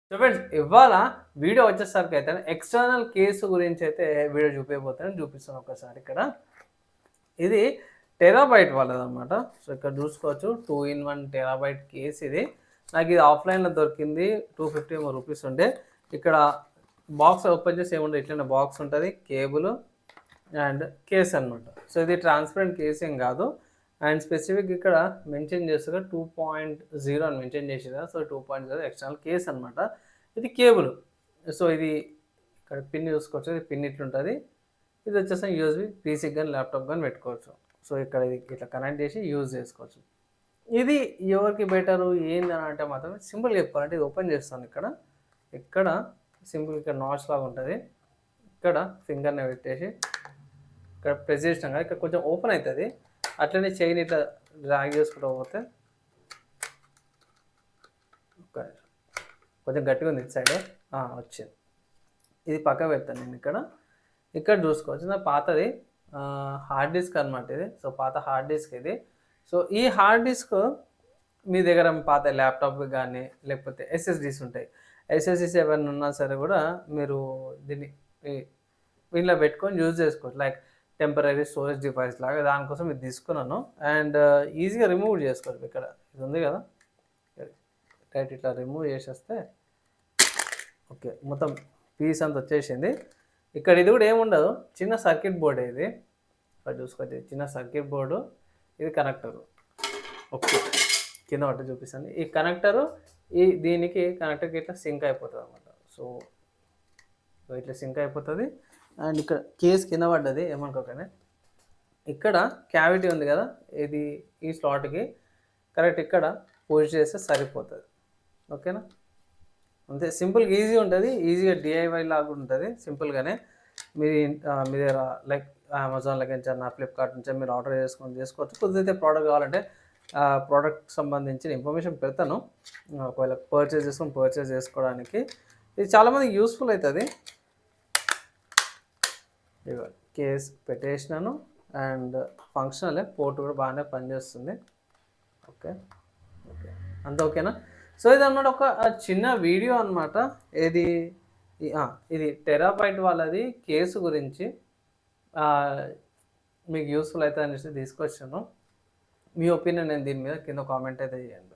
So friends ఇవాళ video వచ్చేసరికి అయితే ఎక్స్టర్నల్ కేసు గురించి అయితే వీడియో చూపిస్తాను ఒకసారి ఇక్కడ. ఇది టెరాబైట్ వాళ్ళదనమాట. సో ఇక్కడ చూసుకోవచ్చు 2-in-1 టెరాబైట్ కేస్ ఇది. నాకు ఇది ఆఫ్లైన్లో దొరికింది. 250 రూపీస్ ఉండే. ఇక్కడ బాక్స్ ఓపెన్ చేసి ఏముండదు, ఇట్లనే బాక్స్ ఉంటుంది, కేబుల్ అండ్ కేస్ అనమాట. సో ఇది ట్రాన్స్పరెంట్ కేస్ ఏం కాదు. అండ్ స్పెసిఫిక్ ఇక్కడ మెన్షన్ చేస్తారు 2.0 అని మెన్షన్ చేసేదా. సో 2.0 ఎక్స్టర్నల్ కేస్ అనమాట. ఇది కేబుల్. సో ఇది ఇక్కడ పిన్ చూసుకోవచ్చు, ఇది పిన్ ఇట్లుంటుంది. ఇది వచ్చేసి యూఎస్బి పీసీ కానీ ల్యాప్టాప్ కానీ పెట్టుకోవచ్చు. సో ఇక్కడ ఇది ఇట్లా కనెక్ట్ చేసి యూజ్ చేసుకోవచ్చు. ఇది ఎవరికి బెటరు ఏందని అంటే మాత్రం సింపుల్గా చెప్పాలంటే ఇది ఓపెన్ చేస్తాను. ఇక్కడ సింపుల్ ఇక్కడ నాట్స్ లాగా ఉంటుంది. ఇక్కడ ఫింగర్ని పెట్టేసి ఇక్కడ ప్రెస్ చేసినాం కదా, ఇక్కడ కొంచెం ఓపెన్ అవుతుంది. అట్లనే చైన్ ఇట్లా డ్రాగ్ చేసుకుంటూ పోతే కొంచెం గట్టిగా ఉంది ఇటు సైడ్ వచ్చింది. ఇది పక్క పెడతాను నేను. ఇక్కడ చూసుకోవచ్చు నా పాతది హార్డ్ డిస్క్ అనమాట ఇది. సో పాత హార్డ్ డిస్క్ ఇది. సో ఈ హార్డ్ డిస్క్ మీ దగ్గర పాత ల్యాప్టాప్ కానీ లేకపోతే ఎస్ఎస్డీస్ ఉంటాయి. ఎస్ఎస్డీస్ ఏమైనా ఉన్నా సరే కూడా మీరు దీన్ని దీనిలో పెట్టుకొని యూజ్ చేసుకోవచ్చు. లైక్ టెంపరీ స్టోరేజ్ డివైస్ లాగా దానికోసం ఇది తీసుకున్నాను. అండ్ ఈజీగా రిమూవ్ చేసుకోవచ్చు. ఇక్కడ ఇది ఉంది కదా, రైట్ ఇట్లా రిమూవ్ చేసేస్తే ఓకే మొత్తం పీస్ అంతా వచ్చేసింది. ఇక్కడ ఇది కూడా ఏముండదు, చిన్న సర్క్యూట్ బోర్డు ఇది. ఇక్కడ చూసుకోవచ్చు చిన్న సర్క్యూట్ బోర్డు, ఇది కనెక్టరు. ఓకే కింద పట్టి చూపిస్తాను. ఈ కనెక్టరు దీనికి కనెక్టర్కి ఇట్లా సింక్ అయిపోతుంది అనమాట. సో ఇట్లా సింక్ అయిపోతుంది. అండ్ ఇక్కడ కేస్ కింద పడ్డది ఏమనుకోకనే. ఇక్కడ క్యావిటీ ఉంది కదా, ఇది ఈ స్లాట్కి కరెక్ట్ ఇక్కడ పుష్ చేస్తే సరిపోతుంది. ఓకేనా, అంతే సింపుల్గా ఈజీ ఉంటుంది. ఈజీగా డిఐవై లాగా ఉంటుంది సింపుల్గానే. మీ దగ్గర లైక్ అమెజాన్ నుంచి ఫ్లిప్కార్ట్ నుంచి మీరు ఆర్డర్ చేసుకోవచ్చు. కుదిరితే ప్రోడక్ట్ కావాలంటే ప్రోడక్ట్ సంబంధించిన ఇన్ఫర్మేషన్ పెడతాను. ఒకవేళ పర్చేస్ చేసుకోవడానికి ఇది చాలామందికి యూస్ఫుల్ అవుతుంది. కేస్ పెట్టేసినాను అండ్ ఫంక్షనల్ పోర్ట్ కూడా బాగానే పనిచేస్తుంది. ఓకే అంత ఓకేనా. సో ఇది అన్నమాట ఒక చిన్న వీడియో అనమాట. ఇది టెరాబైట్ వాళ్ళది కేసు గురించి మీకు యూస్ఫుల్ అవుతుంది అనేసి తీసుకొచ్చాను. మీ ఒపీనియన్ నేను దీని మీద కింద కామెంట్ అయితే చేయండి.